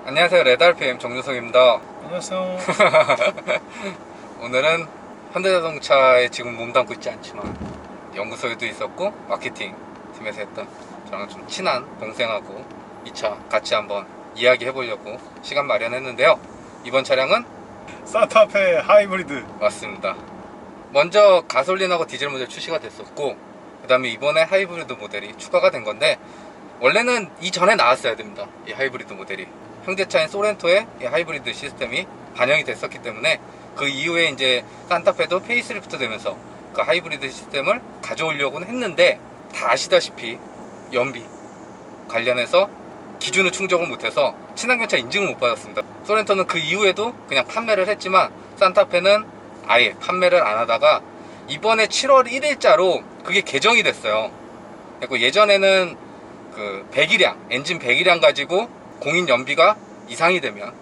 안녕하세요. 레드알피엠 정유성입니다. 안녕하세요. 오늘은 현대자동차에 지금 몸담고 있지 않지만 연구소에도 있었고 마케팅 팀에서 했던 저랑 좀 친한 동생하고 2차 같이 한번 이야기 해보려고 시간 마련했는데요. 이번 차량은 산타페 하이브리드. 맞습니다. 먼저 가솔린하고 디젤 모델 출시가 됐었고, 그 다음에 이번에 하이브리드 모델이 추가가 된 건데, 원래는 이전에 나왔어야 됩니다. 이 하이브리드 모델이 현대차인 소렌토에 이 하이브리드 시스템이 반영이 됐었기 때문에 그 이후에 이제 산타페도 페이스리프트 되면서 그 하이브리드 시스템을 가져오려고는 했는데, 다 아시다시피 연비 관련해서 기준을 충족을 못해서 친환경차 인증을 못 받았습니다. 소렌토는 그 이후에도 그냥 판매를 했지만 산타페는 아예 판매를 안 하다가 이번에 7월 1일자로 그게 개정이 됐어요. 그리고 예전에는 그 배기량, 엔진 배기량 가지고 공인 연비가 이상이 되면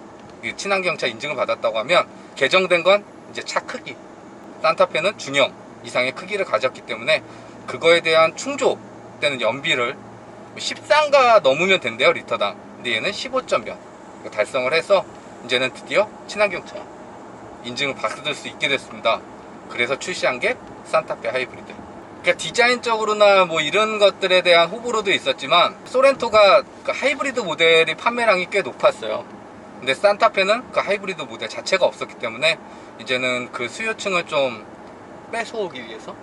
친환경차 인증을 받았다고 하면, 개정된 건 이제 차 크기, 산타페는 중형 이상의 크기를 가졌기 때문에 그거에 대한 충족되는 연비를 13가 넘으면 된대요, 리터당. 근데 얘는 15.몇 달성을 해서 이제는 드디어 친환경차 인증을 받을 수 있게 됐습니다. 그래서 출시한 게 산타페 하이브리드. 그러니까 디자인적으로나 뭐 이런 것들에 대한 호불호도 있었지만, 소렌토가 그 하이브리드 모델이 판매량이 꽤 높았어요. 근데 산타페는 그 하이브리드 모델 자체가 없었기 때문에 이제는 그 수요층을 좀 뺏어오기 위해서,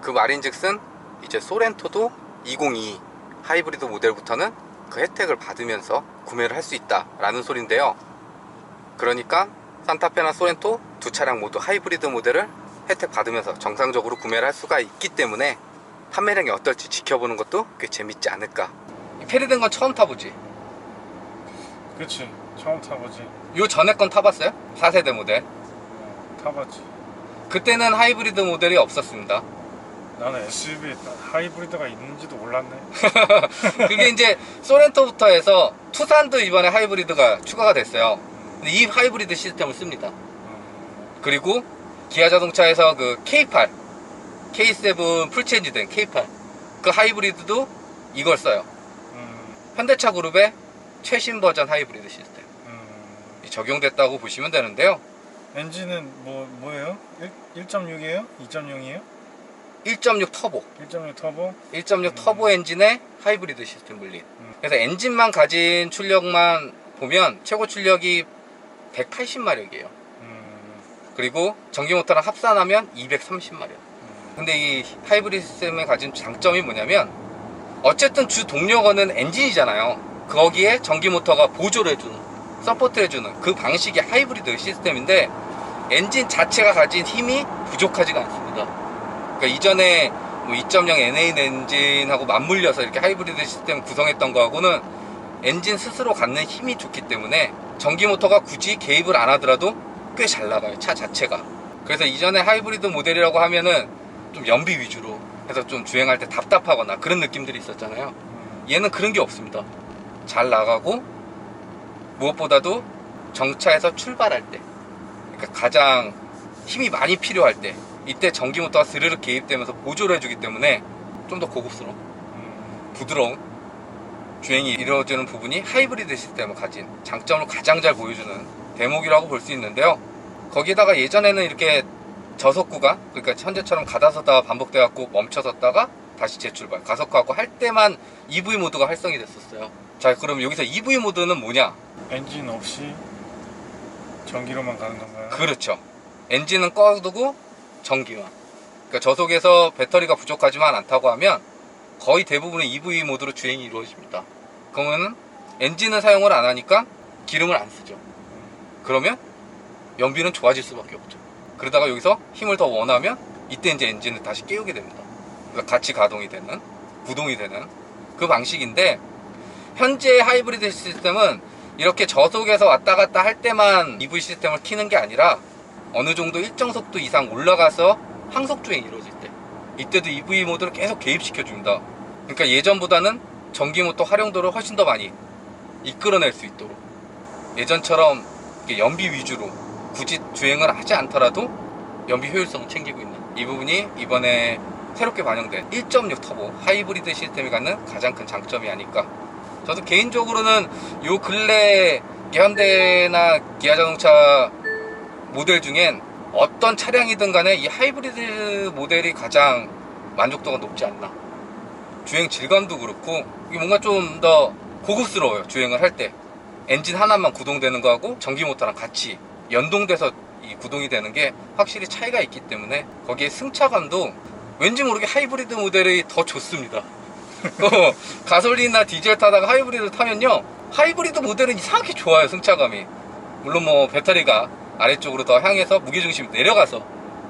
그 말인즉슨 이제 소렌토도 2022 하이브리드 모델부터는 그 혜택을 받으면서 구매를 할 수 있다라는 소린데요. 그러니까 산타페나 소렌토 두 차량 모두 하이브리드 모델을 혜택 받으면서 정상적으로 구매를 할 수가 있기 때문에 판매량이 어떨지 지켜보는 것도 꽤 재밌지 않을까. 패리된 건 처음 타보지? 그치, 처음 타보지. 요 전에 건 타봤어요? 4세대 모델. 타봤지. 그때는 하이브리드 모델이 없었습니다. 나는 SUV에 하이브리드가 있는지도 몰랐네. 그게 이제 소렌토부터 해서 투싼도 이번에 하이브리드가 추가가 됐어요. 근데 이 하이브리드 시스템을 씁니다. 그리고 기아 자동차에서 그 K8, K7 풀체인지 된 K8, 그 하이브리드도 이걸 써요. 현대차 그룹의 최신 버전 하이브리드 시스템 적용됐다고 보시면 되는데요. 엔진은 뭐예요? 1.6이에요? 2.0이에요? 1.6 터보, 1.6 터보? 1.6 터보 엔진에 하이브리드 시스템 물린. 그래서 엔진만 가진 출력만 보면 최고 출력이 180마력이에요. 그리고 전기 모터랑 합산하면 230마력. 근데 이 하이브리드 시스템에 가진 장점이 뭐냐면, 어쨌든 주 동력어는 엔진이잖아요. 거기에 전기 모터가 보조를 해주는, 서포트 해주는 그 방식이 하이브리드 시스템인데, 엔진 자체가 가진 힘이 부족하지가 않습니다. 그러니까 이전에 뭐 2.0 N8 엔진하고 맞물려서 이렇게 하이브리드 시스템 구성했던 거하고는 엔진 스스로 갖는 힘이 좋기 때문에 전기 모터가 굳이 개입을 안 하더라도 꽤 잘 나가요, 차 자체가. 그래서 이전에 하이브리드 모델이라고 하면은 좀 연비 위주로 해서 좀 주행할 때 답답하거나 그런 느낌들이 있었잖아요. 얘는 그런 게 없습니다. 잘 나가고, 무엇보다도 정차에서 출발할 때, 그러니까 가장 힘이 많이 필요할 때, 이때 전기 모터가 스르륵 개입되면서 보조를 해주기 때문에 좀 더 고급스러운, 부드러운 주행이 이루어지는 부분이 하이브리드 시스템을 가진 장점을 가장 잘 보여주는 대목이라고 볼 수 있는데요. 거기다가 예전에는 이렇게 저속 구간, 그러니까 현재처럼 가다서다가 반복돼갖고 멈춰섰다가 다시 재출발, 가속화하고 할 때만 EV 모드가 활성이 됐었어요. 자, 그럼 여기서 EV 모드는 뭐냐? 엔진 없이 전기로만 가는 건가요? 그렇죠. 엔진은 꺼두고 전기만. 그러니까 저속에서 배터리가 부족하지만 않다고 하면 거의 대부분의 EV 모드로 주행이 이루어집니다. 그러면은 엔진을 사용을 안 하니까 기름을 안 쓰죠. 그러면 연비는 좋아질 수밖에 없죠. 그러다가 여기서 힘을 더 원하면 이때 이제 엔진을 다시 깨우게 됩니다. 그러니까 같이 가동이 되는, 구동이 되는 그 방식인데, 현재 하이브리드 시스템은 이렇게 저속에서 왔다 갔다 할 때만 EV 시스템을 키는 게 아니라 어느 정도 일정 속도 이상 올라가서 항속 주행이 이루어질 때, 이때도 EV 모드를 계속 개입시켜 줍니다. 그러니까 예전보다는 전기 모터 활용도를 훨씬 더 많이 이끌어낼 수 있도록, 예전처럼 연비 위주로 굳이 주행을 하지 않더라도 연비 효율성을 챙기고 있는 이 부분이 이번에 새롭게 반영된 1.6 터보 하이브리드 시스템이 갖는 가장 큰 장점이 아닐까. 저도 개인적으로는 요 근래 현대나 기아자동차 모델 중엔 어떤 차량이든 간에 이 하이브리드 모델이 가장 만족도가 높지 않나. 주행 질감도 그렇고 이게 뭔가 좀 더 고급스러워요. 주행을 할 때 엔진 하나만 구동되는 거하고 전기 모터랑 같이 연동돼서 이 구동이 되는 게 확실히 차이가 있기 때문에 거기에 승차감도 왠지 모르게 하이브리드 모델이 더 좋습니다. 가솔린이나 디젤 타다가 하이브리드 타면요, 하이브리드 모델은 이상하게 좋아요. 승차감이 물론 뭐 배터리가 아래쪽으로 더 향해서 무게중심이 내려가서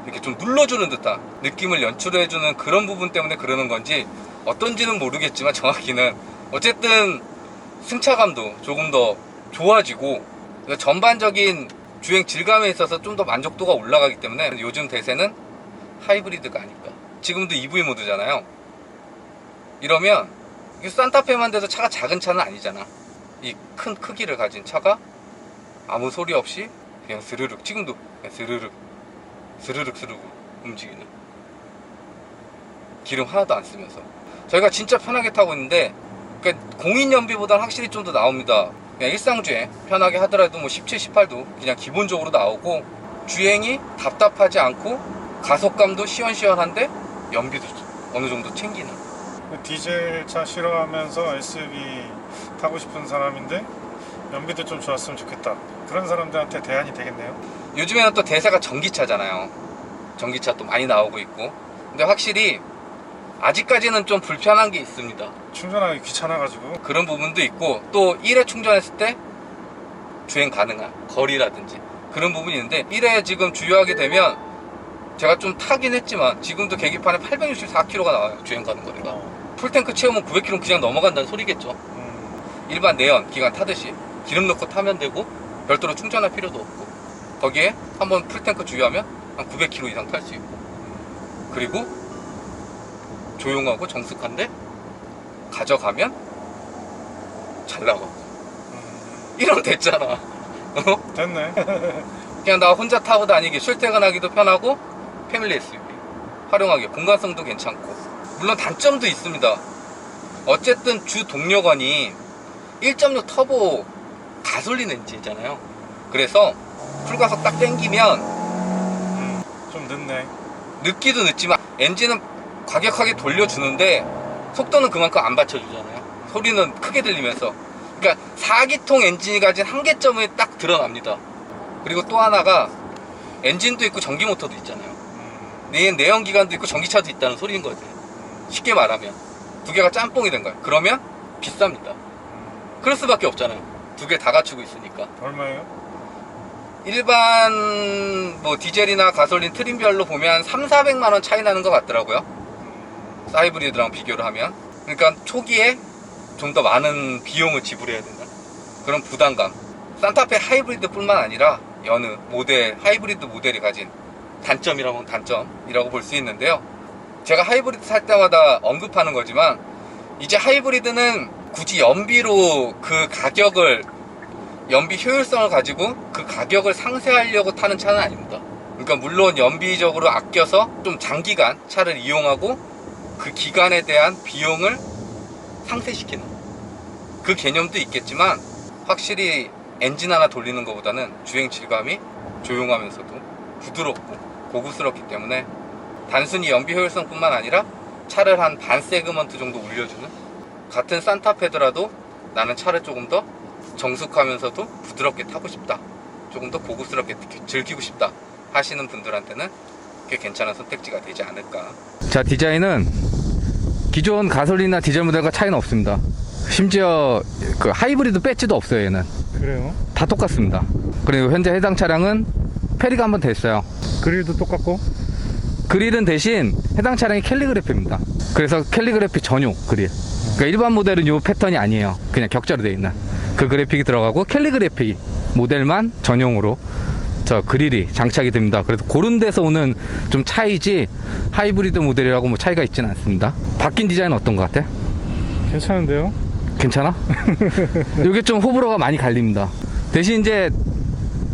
이렇게 좀 눌러주는 듯한 느낌을 연출해주는 그런 부분 때문에 그러는 건지 어떤지는 모르겠지만 정확히는 어쨌든 승차감도 조금 더 좋아지고 전반적인 주행 질감에 있어서 좀 더 만족도가 올라가기 때문에 요즘 대세는 하이브리드가 아닐까. 지금도 EV 모드잖아요. 이러면 이 산타페만 돼도 차가 작은 차는 아니잖아. 이 큰 크기를 가진 차가 아무 소리 없이 그냥 스르륵, 지금도 그냥 스르륵 움직이는, 기름 하나도 안 쓰면서 저희가 진짜 편하게 타고 있는데, 그러니까 공인 연비보다는 확실히 좀 더 나옵니다. 그냥 일상주행 편하게 하더라도 뭐 17, 18도 그냥 기본적으로 나오고, 주행이 답답하지 않고 가속감도 시원시원한데 연비도 어느 정도 챙기는. 디젤 차 싫어하면서 SUV 타고 싶은 사람인데 연비도 좀 좋았으면 좋겠다. 그런 사람들한테 대안이 되겠네요. 요즘에는 또 대세가 전기차잖아요. 전기차 또 많이 나오고 있고. 근데 확실히 아직까지는 좀 불편한 게 있습니다. 충전하기 귀찮아가지고. 그런 부분도 있고, 또 1회 충전했을 때 주행 가능한 거리라든지 그런 부분이 있는데, 1회 지금 주유하게 되면 제가 좀 타긴 했지만 지금도 계기판에 864km가 나와요. 주행 가는 거리가. 풀탱크 채우면 900km 그냥 넘어간다는 소리겠죠. 일반 내연 기관 타듯이 기름 넣고 타면 되고 별도로 충전할 필요도 없고, 거기에 한번 풀탱크 주유하면 한 900km 이상 탈 수 있고, 그리고 조용하고 정숙한데 가져가면 잘 나가고. 이러면 됐잖아. 어? 됐네. 그냥 나 혼자 타고 다니기, 출퇴근하기도 편하고, 패밀리 SUV 활용하기 공간성도 괜찮고. 물론 단점도 있습니다. 어쨌든 주 동력원이 1.6 터보 가솔린 엔진이잖아요. 그래서 풀가속 딱 땡기면 좀 늦네. 늦기도 늦지만 엔진은 과격하게 돌려주는데 속도는 그만큼 안 받쳐주잖아요. 소리는 크게 들리면서. 그러니까 4기통 엔진이 가진 한계점이 딱 드러납니다. 그리고 또 하나가 엔진도 있고 전기 모터도 있잖아요. 내연기관도 있고 전기차도 있다는 소리인 거지. 쉽게 말하면 두 개가 짬뽕이 된 거야. 그러면 비쌉니다. 그럴 수밖에 없잖아요. 두 개 다 갖추고 있으니까. 얼마예요? 일반 뭐 디젤이나 가솔린 트림별로 보면 3, 400만원 차이 나는 것 같더라고요. 하이브리드랑 비교를 하면. 그러니까 초기에 좀 더 많은 비용을 지불해야 된다, 그런 부담감. 산타페 하이브리드 뿐만 아니라 여느 모델, 하이브리드 모델이 가진 단점이라면 단점이라고 볼 수 있는데요. 제가 하이브리드 살 때마다 언급하는 거지만, 이제 하이브리드는 굳이 연비로 그 가격을, 연비 효율성을 가지고 그 가격을 상쇄하려고 타는 차는 아닙니다. 그러니까 물론 연비적으로 아껴서 좀 장기간 차를 이용하고 그 기간에 대한 비용을 상쇄시키는 그 개념도 있겠지만, 확실히 엔진 하나 돌리는 것보다는 주행 질감이 조용하면서도 부드럽고 고급스럽기 때문에 단순히 연비 효율성 뿐만 아니라 차를 한 반 세그먼트 정도 올려주는, 같은 산타페더라도 나는 차를 조금 더 정숙하면서도 부드럽게 타고 싶다, 조금 더 고급스럽게 즐기고 싶다 하시는 분들한테는 꽤 괜찮은 선택지가 되지 않을까. 자, 디자인은 기존 가솔린이나 디젤 모델과 차이는 없습니다. 심지어 그 하이브리드 배지도 없어요. 얘는 그래요? 다 똑같습니다. 그리고 현재 해당 차량은 페리가 한번 됐어요. 그릴도 똑같고? 그릴은 대신 해당 차량이 캘리그래피입니다. 그래서 캘리그래피 전용 그릴. 그러니까 일반 모델은 이 패턴이 아니에요. 그냥 격자로 되어 있는 그 그래픽이 들어가고, 캘리그래피 모델만 전용으로 저 그릴이 장착이 됩니다. 그래서 그런 데서 오는 좀 차이지, 하이브리드 모델이라고 뭐 차이가 있지는 않습니다. 바뀐 디자인은 어떤 것 같아? 괜찮은데요? 괜찮아? 이게 좀 호불호가 많이 갈립니다. 대신 이제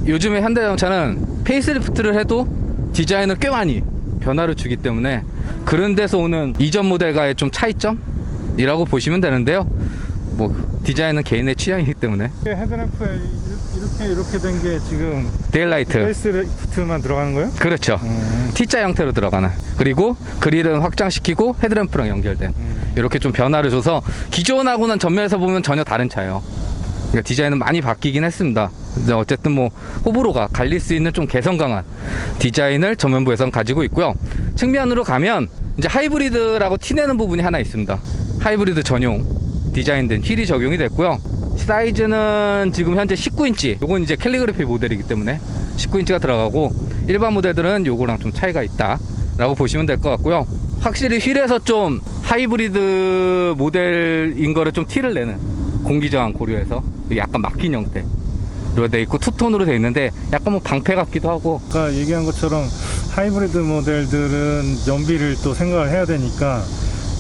요즘에 현대자동차는 페이스리프트를 해도 디자인을 꽤 많이 변화를 주기 때문에 그런 데서 오는 이전 모델과의 좀 차이점이라고 보시면 되는데요. 뭐 디자인은 개인의 취향이기 때문에. 헤드램프에 이렇게 된 게 지금 데일라이트. 페이스리프트만 들어가는 거예요? 그렇죠. T자 형태로 들어가는. 그리고 그릴은 확장시키고 헤드램프랑 연결된. 이렇게 좀 변화를 줘서 기존하고는 전면에서 보면 전혀 다른 차예요. 그러니까 디자인은 많이 바뀌긴 했습니다. 근데 어쨌든 뭐 호불호가 갈릴 수 있는 좀 개성 강한 디자인을 전면부에선 가지고 있고요. 측면으로 가면 이제 하이브리드라고 티내는 부분이 하나 있습니다. 하이브리드 전용 디자인된 휠이 적용이 됐고요. 사이즈는 지금 현재 19인치. 요건 이제 캘리그래피 모델이기 때문에 19인치가 들어가고, 일반 모델들은 요거랑 좀 차이가 있다 라고 보시면 될 것 같고요. 확실히 휠에서 좀 하이브리드 모델인 거를 좀 티를 내는, 공기저항 고려해서 약간 막힌 형태로 돼 있고 투톤으로 돼 있는데 약간 뭐 방패 같기도 하고. 아까 얘기한 것처럼 하이브리드 모델들은 연비를 또 생각을 해야 되니까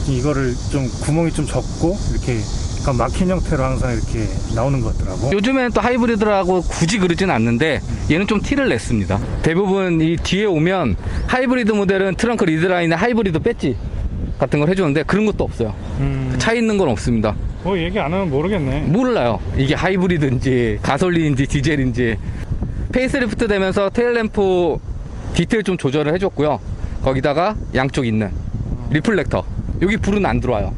이거를 좀 구멍이 좀 적고 이렇게 약간 막힌 형태로 항상 이렇게 나오는 것 같더라고. 요즘에는 또 하이브리드라고 굳이 그러진 않는데 얘는 좀 티를 냈습니다. 대부분 이 뒤에 오면 하이브리드 모델은 트렁크 리드라인에 하이브리드 배지 같은 걸 해주는데 그런 것도 없어요. 차 있는 건 없습니다. 얘기 안 하면 모르겠네. 몰라요. 이게 하이브리드인지 가솔린인지 디젤인지. 페이스리프트 되면서 테일램프 디테일 좀 조절을 해줬고요. 거기다가 양쪽 있는 리플렉터, 여기 불은 안 들어와요.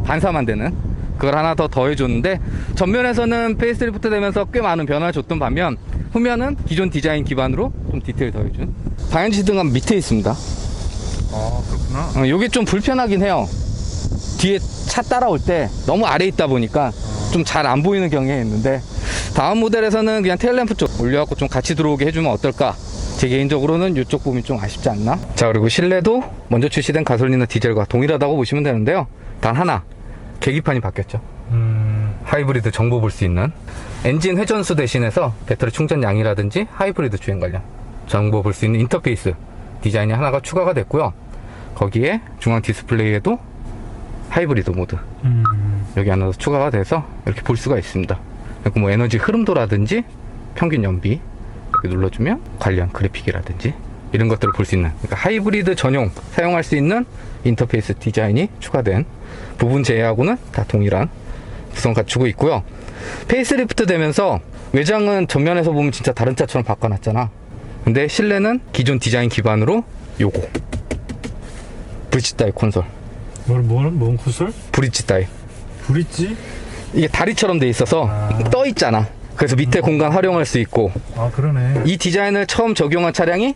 반사만 되는 그걸 하나 더 더해줬는데, 전면에서는 페이스리프트 되면서 꽤 많은 변화를 줬던 반면 후면은 기존 디자인 기반으로 좀 디테일 더해준. 방향지등은 밑에 있습니다. 아, 그렇구나. 이게 좀 불편하긴 해요. 뒤에 차 따라올 때 너무 아래에 있다 보니까 좀 잘 안 보이는 경향이 있는데, 다음 모델에서는 그냥 테일램프 쪽 올려갖고 좀 같이 들어오게 해주면 어떨까. 제 개인적으로는 이쪽 부분이 좀 아쉽지 않나. 자, 그리고 실내도 먼저 출시된 가솔린이나 디젤과 동일하다고 보시면 되는데요. 단 하나, 계기판이 바뀌었죠. 하이브리드 정보 볼 수 있는, 엔진 회전수 대신해서 배터리 충전량이라든지 하이브리드 주행 관련 정보 볼 수 있는 인터페이스 디자인이 하나가 추가가 됐고요. 거기에 중앙 디스플레이에도 하이브리드 모드 여기 하나 더 추가가 돼서 이렇게 볼 수가 있습니다. 그리고 뭐 에너지 흐름도라든지 평균 연비 이렇게 눌러주면 관련 그래픽이라든지 이런 것들을 볼 수 있는, 그러니까 하이브리드 전용 사용할 수 있는 인터페이스 디자인이 추가된 부분 제외하고는 다 동일한 구성 갖추고 있고요. 페이스리프트 되면서 외장은 전면에서 보면 진짜 다른 차처럼 바꿔놨잖아. 근데 실내는 기존 디자인 기반으로 요거 브릿지 타입 콘솔. 뭔 콘솔? 브릿지 타입. 브릿지? 이게 다리처럼 돼 있어서 떠 있잖아. 그래서 밑에 공간 활용할 수 있고. 아, 그러네. 이 디자인을 처음 적용한 차량이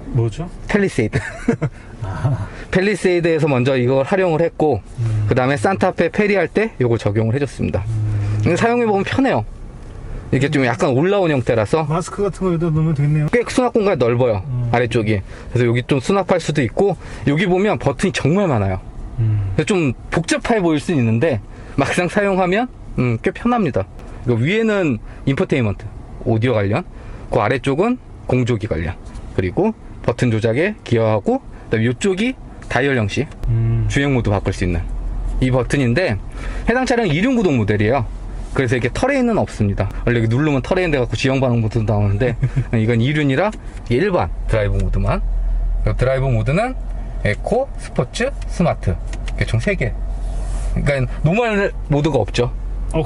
뭐죠? 팰리세이드. 팰리세이드에서 먼저 이걸 활용을 했고, 그 다음에 산타페 페리 할 때 이걸 적용을 해줬습니다. 사용해보면 편해요. 이게 좀 약간 올라온 형태라서 마스크 같은 거 여기다 넣으면 되겠네요. 꽤 수납 공간이 넓어요. 아래쪽이. 그래서 여기 좀 수납할 수도 있고, 여기 보면 버튼이 정말 많아요. 그래서 좀 복잡해 보일 수 있는데 막상 사용하면 꽤 편합니다. 그리고 위에는 인포테인먼트, 오디오 관련, 그 아래쪽은 공조기 관련, 그리고 버튼 조작에 기여하고, 그다음에 이쪽이 다이얼 형식 주행 모드 바꿀 수 있는 이 버튼인데, 해당 차량 2륜구동 모델이에요. 그래서 이게 터레인은 없습니다. 원래 여기 누르면 터레인 돼갖고 지형 반응 모드도 나오는데 이건 2륜이라 일반 드라이브 모드만. 드라이브 모드는 에코, 스포츠, 스마트, 이렇게 총 3개. 그러니까 노멀 모드가 없죠.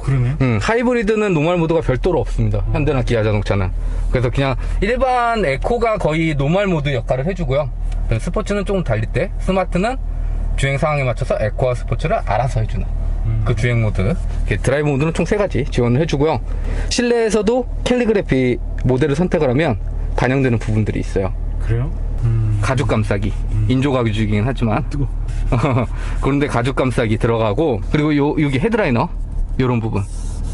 그러네. 하이브리드는 노멀 모드가 별도로 없습니다. 현대나 기아 자동차는. 그래서 그냥 일반 에코가 거의 노멀 모드 역할을 해주고요. 스포츠는 조금 달릴 때, 스마트는 주행 상황에 맞춰서 에코와 스포츠를 알아서 해주는 그 주행 모드. 드라이브 모드는 총 3가지 지원을 해주고요. 실내에서도 캘리그래피 모델을 선택을 하면 반영되는 부분들이 있어요. 그래요? 가죽 감싸기, 인조 가죽이긴 하지만 뜨거. 그런데 가죽 감싸기 들어가고, 그리고 여기 헤드라이너 요런 부분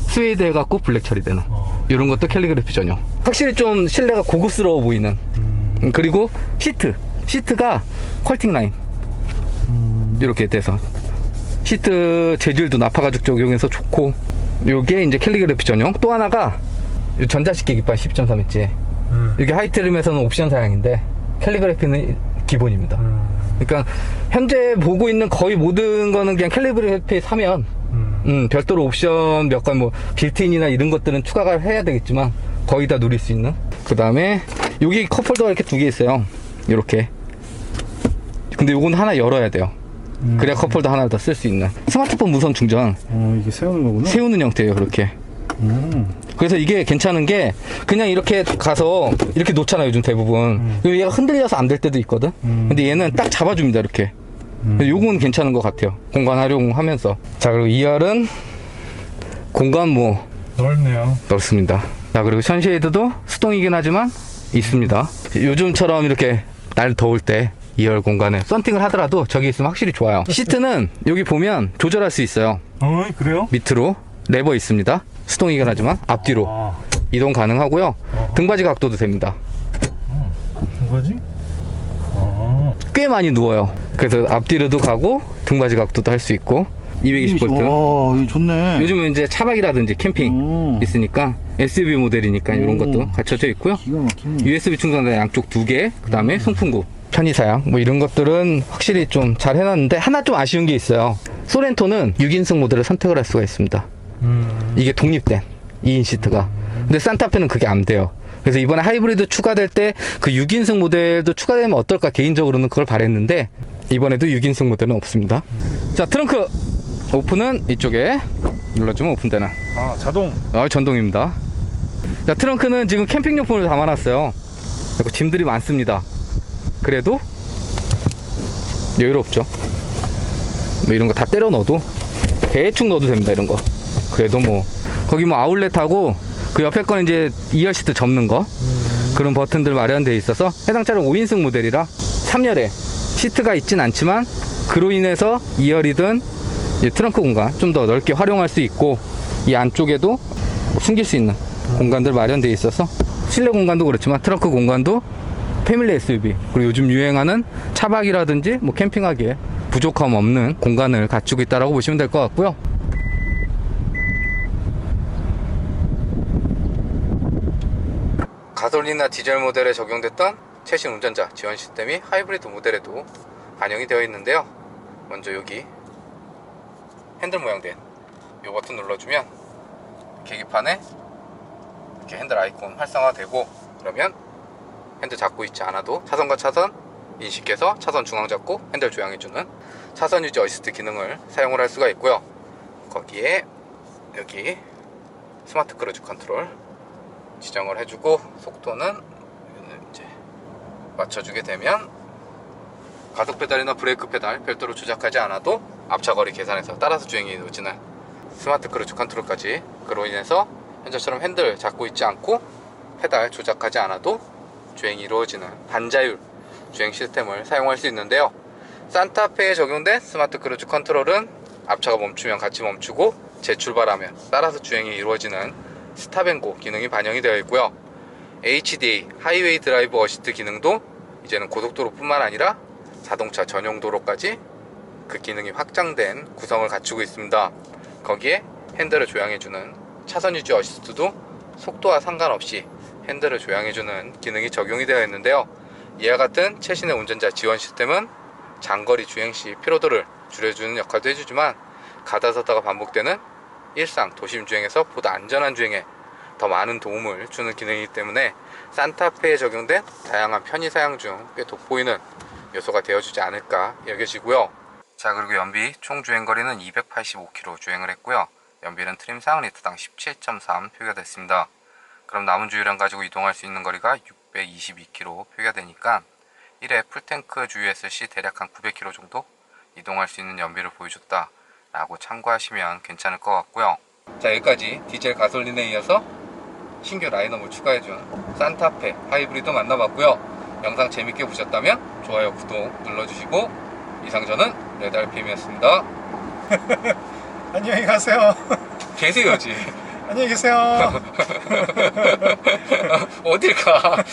스웨이드 해갖고 블랙 처리되는 요런 것도 캘리그래피 전용. 확실히 좀 실내가 고급스러워 보이는. 그리고 시트가 컬팅 라인 이렇게 돼서 시트 재질도 나파 가죽 적용해서 좋고, 요게 이제 캘리그래피 전용. 또 하나가 전자식 계기판 12.3인치. 이게 하이트림에서는 옵션 사양인데 캘리그래피는 기본입니다. 그러니까 현재 보고 있는 거의 모든 거는 그냥 캘리그래피 사면 별도로 옵션 몇 가지 뭐 빌트인이나 이런 것들은 추가가 해야 되겠지만 거의 다 누릴 수 있는. 그 다음에 여기 컵홀더가 이렇게 2개 있어요. 이렇게. 근데 요건 하나 열어야 돼요. 그래야 컵홀더 하나 더 쓸 수 있는 스마트폰 무선 충전 이게 세우는 거구나. 세우는 형태예요. 그렇게. 그래서 이게 괜찮은 게 그냥 이렇게 가서 이렇게 놓잖아요. 요즘 대부분. 그리고 얘가 흔들려서 안 될 때도 있거든. 근데 얘는 딱 잡아줍니다. 이렇게. 요건 괜찮은 것 같아요. 공간 활용하면서. 자, 그리고 2열은 공간 뭐 넓네요. 넓습니다. 자, 그리고 선쉐이드도 수동이긴 하지만 있습니다. 요즘처럼 이렇게 날 더울 때 2열 공간에 썬팅을 하더라도 저기 있으면 확실히 좋아요. 시트는 여기 보면 조절할 수 있어요. 그래요? 밑으로 레버 있습니다. 수동이긴 하지만 앞뒤로 이동 가능하고요. 등받이 각도도 됩니다. 뭐지? 꽤 많이 누워요. 그래서 앞뒤로도 가고 등받이 각도도 할 수 있고 220V. 와, 이거 좋네. 요즘은 이제 차박이라든지 캠핑 있으니까 SUV 모델이니까 이런 것도 갖춰져 있고요. 기가 막히네. USB 충전대 양쪽 2개, 그 다음에 송풍구, 편의사양 뭐 이런 것들은 확실히 좀 잘 해놨는데 하나 좀 아쉬운 게 있어요. 소렌토는 6인승 모델을 선택을 할 수가 있습니다. 이게 독립된 2인 시트가. 근데 산타페는 그게 안 돼요. 그래서 이번에 하이브리드 추가될 때 그 6인승 모델도 추가되면 어떨까 개인적으로는 그걸 바랬는데 이번에도 6인승 모델은 없습니다. 자, 트렁크 오픈은 이쪽에 눌러주면 오픈되는 자동. 전동입니다. 자, 트렁크는 지금 캠핑용품을 담아놨어요. 그리고 짐들이 많습니다. 그래도 여유롭죠. 뭐 이런 거 다 때려 넣어도 대충 넣어도 됩니다. 이런 거. 그래도 뭐 거기 뭐 아울렛하고 그 옆에 거는 이제 2열 시트 접는 거 그런 버튼들 마련되어 있어서 해당 차량 5인승 모델이라 3열에 시트가 있진 않지만 그로 인해서 2열이든 트렁크 공간 좀 더 넓게 활용할 수 있고 이 안쪽에도 숨길 수 있는 공간들 마련되어 있어서 실내 공간도 그렇지만 트렁크 공간도 패밀리 SUV 그리고 요즘 유행하는 차박이라든지 뭐 캠핑하기에 부족함 없는 공간을 갖추고 있다고 보시면 될 것 같고요. 가솔린이나 디젤 모델에 적용됐던 최신 운전자 지원 시스템이 하이브리드 모델에도 반영이 되어 있는데요. 먼저 여기 핸들 모양된 이 버튼 눌러주면 계기판에 이렇게 핸들 아이콘 활성화되고 그러면 핸들 잡고 있지 않아도 차선과 차선 인식해서 차선 중앙 잡고 핸들 조향해주는 차선 유지 어시스트 기능을 사용을 할 수가 있고요. 거기에 여기 스마트 크루즈 컨트롤 지정을 해주고 속도는 이제 맞춰주게 되면 가속 페달이나 브레이크 페달 별도로 조작하지 않아도 앞차 거리 계산해서 따라서 주행이 이루어지는 스마트 크루즈 컨트롤까지 그로 인해서 현재처럼 핸들 잡고 있지 않고 페달 조작하지 않아도 주행이 이루어지는 반자율 주행 시스템을 사용할 수 있는데요. 산타페에 적용된 스마트 크루즈 컨트롤은 앞차가 멈추면 같이 멈추고 재출발하면 따라서 주행이 이루어지는 스탑앤고 기능이 반영이 되어 있고요. HDA 하이웨이 드라이브 어시스트 기능도 이제는 고속도로 뿐만 아니라 자동차 전용 도로까지 그 기능이 확장된 구성을 갖추고 있습니다. 거기에 핸들을 조향해주는 차선 유지 어시스트도 속도와 상관없이 핸들을 조향해주는 기능이 적용이 되어 있는데요. 이와 같은 최신의 운전자 지원 시스템은 장거리 주행 시 피로도를 줄여주는 역할도 해주지만 가다 서다가 반복되는 일상 도심 주행에서 보다 안전한 주행에 더 많은 도움을 주는 기능이기 때문에 산타페에 적용된 다양한 편의 사양 중 꽤 돋보이는 요소가 되어주지 않을까 여겨지고요. 자, 그리고 연비 총 주행거리는 285km 주행을 했고요. 연비는 트림상 리터당 17.3 표기가 됐습니다. 그럼 남은 주유량 가지고 이동할 수 있는 거리가 622km 표기가 되니까 1회 풀탱크 주유했을 시 대략 한 900km 정도 이동할 수 있는 연비를 보여줬다 라고 참고하시면 괜찮을 것 같고요. 자, 여기까지 디젤 가솔린에 이어서 신규 라인업을 추가해준 산타페 하이브리드 만나봤고요. 영상 재밌게 보셨다면 좋아요, 구독 눌러주시고 이상 저는 레드RPM이었습니다. 안녕히 가세요. 계세요지. 안녕히 계세요. 어딜 가.